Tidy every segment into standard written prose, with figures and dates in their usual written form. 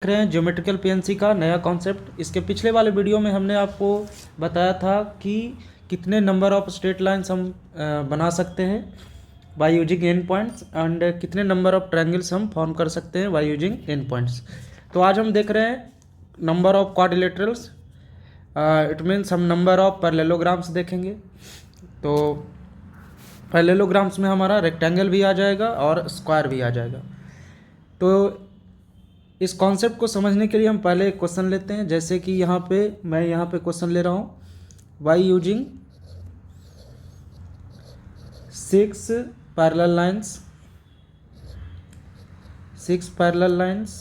रहे हैं geometrical PNC का नया कॉन्सेप्ट। इसके पिछले वाले वीडियो में हमने आपको बताया था कि कितने नंबर ऑफ स्ट्रेट लाइन्स हम बना सकते हैं by using and points and कितने नंबर ऑफ ट्रायंगल्स हम फॉर्म कर सकते हैं बाय यूजिंग एंड पॉइंट्स। तो आज हम देख रहे हैं number of quadrilaterals, it means हम नंबर ऑफ पैरेललोग्राम्स देखेंगे। तो पैरेललोग्राम्स में हमारा रेक्टेंगल भी आ जाएगा और स्क्वायर भी आ जाएगा। तो इस कॉन्सेप्ट को समझने के लिए हम पहले एक क्वेश्चन लेते हैं, जैसे कि मैं यहाँ पे क्वेश्चन ले रहा हूँ by using 6 parallel lines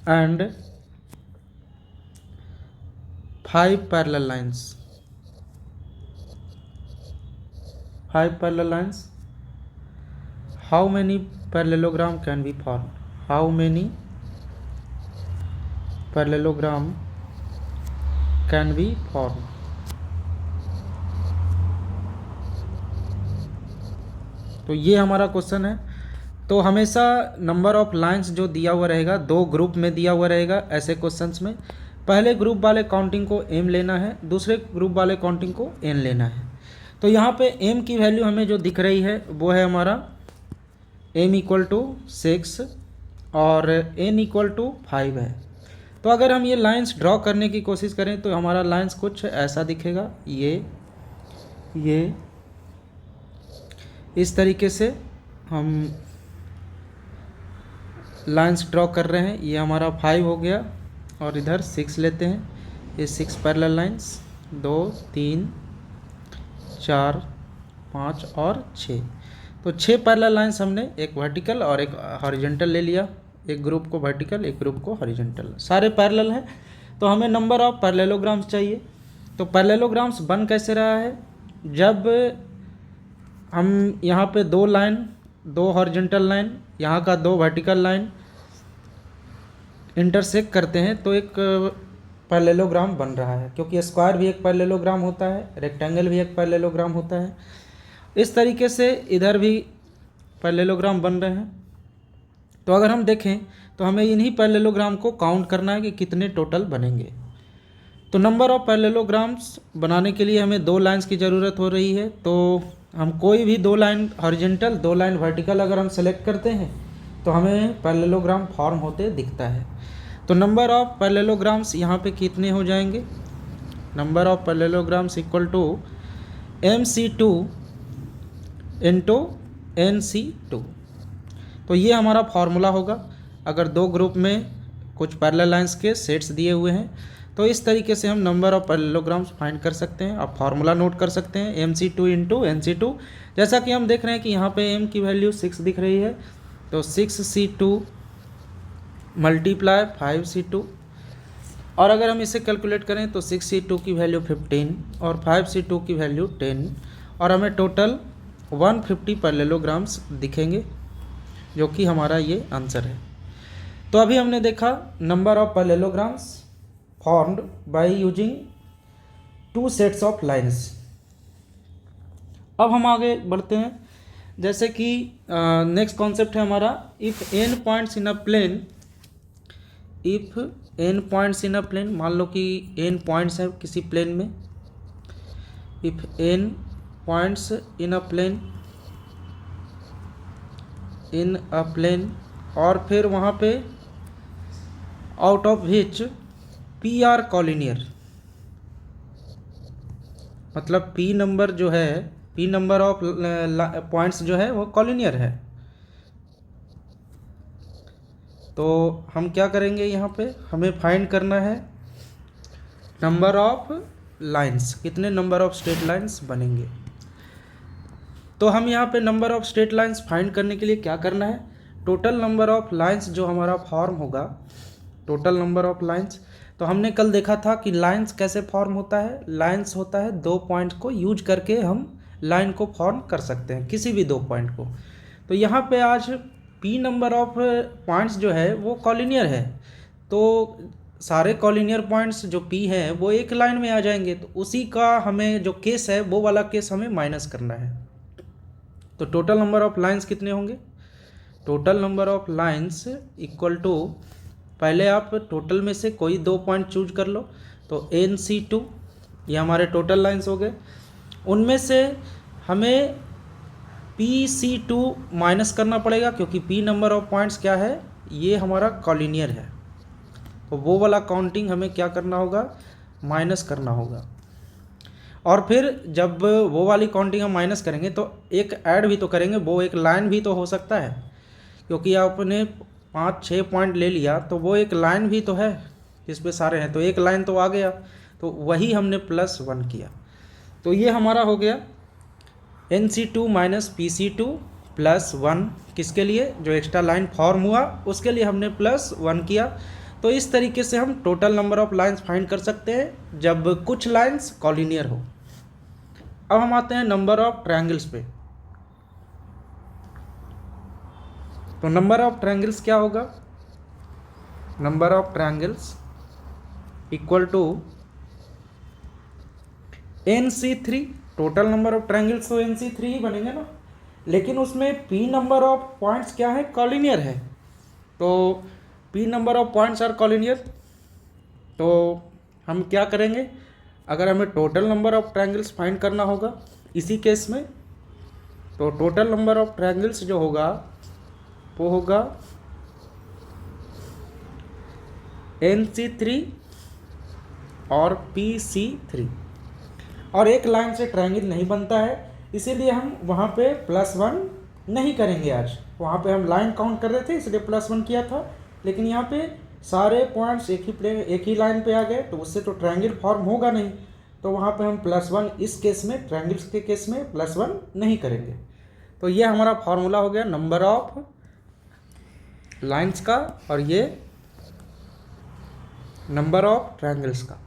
and 5 parallel lines how many parallelogram can be formed? How many parallelogram can be formed? तो ये हमारा क्वेश्चन है। तो हमेशा नंबर ऑफ लाइंस जो दिया हुआ रहेगा, दो ग्रुप में दिया हुआ रहेगा ऐसे क्वेश्चंस में। पहले ग्रुप वाले काउंटिंग को m लेना है, दूसरे ग्रुप वाले काउंटिंग को n लेना है। तो यहाँ पे m की वैल्यू हमें जो दिख रही है वो है हमारा m इक्वल टू 6 और n इक्वल टू 5 है। तो अगर हम ये लाइंस ड्रॉ करने की कोशिश करें तो हमारा लाइंस कुछ ऐसा दिखेगा। ये इस तरीके से हम लाइंस ड्रॉ कर रहे हैं। ये हमारा 5 हो गया और इधर 6 लेते हैं। ये 6 पैरेलल लाइंस 2 3 4 5 और 6। तो 6 पैरेलल लाइंस हमने एक वर्टिकल और एक हॉरिजॉन्टल ले लिया, एक ग्रुप को वर्टिकल एक ग्रुप को हॉरिजॉन्टल, सारे पैरेलल हैं। तो हमें नंबर ऑफ पैरेललोग्राम्स चाहिए। तो पैरेललोग्राम्स बन कैसे रहा है, जब हम यहाँ पे 2 लाइन, 2 हॉरिजॉन्टल लाइन, यहाँ का 2 वर्टिकल लाइन इंटरसेक्ट करते हैं तो एक पैरेललोग्राम बन रहा है, क्योंकि स्क्वायर भी एक पैरेललोग्राम होता है, रेक्टेंगल भी एक पैरेललोग्राम होता है। इस तरीके से इधर भी पैरेललोग्राम बन रहे हैं। तो अगर हम देखें तो हमें इन्हीं पैरेललोग्राम को काउंट करना है कि कितने टोटल बनेंगे। तो नंबर ऑफ पैरेललोग्राम्स बनाने के लिए हमें 2 लाइंस की ज़रूरत हो रही है। तो हम कोई भी 2 लाइन हॉरिजॉन्टल 2 लाइन वर्टिकल अगर हम सेलेक्ट करते हैं तो हमें पैरेललोग्राम फॉर्म होते दिखता है। तो नंबर ऑफ पैरेललोग्राम्स यहाँ पे कितने हो जाएंगे, number of parallelograms equal to MC2 into NC2। तो ये हमारा फार्मूला होगा। अगर 2 ग्रुप में कुछ पैरेलल लाइंस के सेट्स दिए हुए हैं तो इस तरीके से हम नंबर ऑफ पैरेललोग्राम्स फाइंड कर सकते हैं। आप फार्मूला नोट कर सकते हैं MC2 इंटू NC2। जैसा कि हम देख रहे हैं कि यहाँ पे m की वैल्यू 6 दिख रही है, तो 6C2 मल्टीप्लाई 5C2, और अगर हम इसे कैलकुलेट करें तो 6C2 की वैल्यू 15 और 5C2 की वैल्यू 10, और हमें टोटल 150 पैरेललोग्राम्स दिखेंगे, जो कि हमारा ये आंसर है। तो अभी हमने देखा number of parallelograms formed by using 2 sets of lines. अब हम आगे बढ़ते हैं, जैसे कि नेक्स्ट कॉन्सेप्ट है हमारा if n points in a plane. मान लो कि n पॉइंट्स है किसी प्लेन में। If n points in a plane और फिर वहाँ पे out of which P are collinear, मतलब P नंबर जो है, P नंबर ऑफ पॉइंट्स जो है वो कॉलिनियर है। तो हम क्या करेंगे, यहाँ पे हमें फाइंड करना है नंबर ऑफ लाइंस, कितने नंबर ऑफ स्ट्रेट लाइंस बनेंगे। तो हम यहाँ पे number of straight lines find करने के लिए क्या करना है, टोटल नंबर ऑफ लाइंस जो हमारा फॉर्म होगा, टोटल नंबर ऑफ लाइंस। तो हमने कल देखा था कि लाइंस कैसे फॉर्म होता है। लाइंस होता है 2 पॉइंट को यूज करके हम लाइन को फॉर्म कर सकते हैं, किसी भी 2 पॉइंट को। तो यहाँ पे आज P नंबर ऑफ पॉइंट्स जो है वो कॉलिनियर है, तो सारे कॉलिनियर पॉइंट्स जो P हैं वो एक लाइन में आ जाएंगे। तो उसी का हमें जो केस है वो वाला केस हमें माइनस करना है। तो टोटल नंबर ऑफ लाइंस कितने होंगे, total number of lines equal to पहले आप टोटल में से कोई 2 पॉइंट चूज कर लो। तो NC2 ये हमारे टोटल लाइंस हो गए, उनमें से हमें PC2 माइनस करना पड़ेगा, क्योंकि P नंबर ऑफ पॉइंट्स क्या है, ये हमारा कॉलिनियर है। तो वो वाला काउंटिंग हमें क्या करना होगा, माइनस करना होगा। और फिर जब वो वाली काउंटिंग हम माइनस करेंगे तो एक ऐड भी तो करेंगे, वो एक लाइन भी तो हो सकता है, क्योंकि आपने 5-6 पॉइंट ले लिया तो वो एक लाइन भी तो है जिस पे सारे हैं, तो एक लाइन तो आ गया, तो वही हमने +1 किया। तो ये हमारा हो गया NC2 माइनस PC2 +1, किसके लिए, जो एक्स्ट्रा लाइन फॉर्म हुआ उसके लिए हमने +1 किया। तो इस तरीके से हम total number of lines find कर सकते हैं जब कुछ लाइंस कॉलिनियर हो। अब हम आते हैं नंबर ऑफ ट्रायंगल्स पे। तो नंबर ऑफ ट्रायंगल्स क्या होगा, number of triangles equal to NC3। Total number of triangles तो NC3 ही बनेंगे ना, लेकिन उसमें P नंबर ऑफ पॉइंट्स क्या है, कॉलिनियर है। तो P number of points are collinear, तो हम क्या करेंगे, अगर हमें total number of triangles find करना होगा इसी केस में, तो टोटल नंबर ऑफ ट्रायंगल्स जो होगा वो होगा NC3 और PC3। और एक लाइन से ट्रायंगल नहीं बनता है, इसीलिए हम वहाँ पे +1 नहीं करेंगे। आज वहाँ पे हम लाइन काउंट कर रहे थे इसलिए +1 किया था, लेकिन यहाँ पे सारे पॉइंट्स एक ही लाइन पे आ गए, तो उससे तो ट्रायंगल फॉर्म होगा नहीं, तो वहाँ पे हम +1 इस केस में, ट्रायंगल्स के केस में +1 नहीं करेंगे। तो ये हमारा फॉर्मूला हो गया नंबर ऑफ लाइंस का, और ये नंबर ऑफ ट्रायंगल्स का।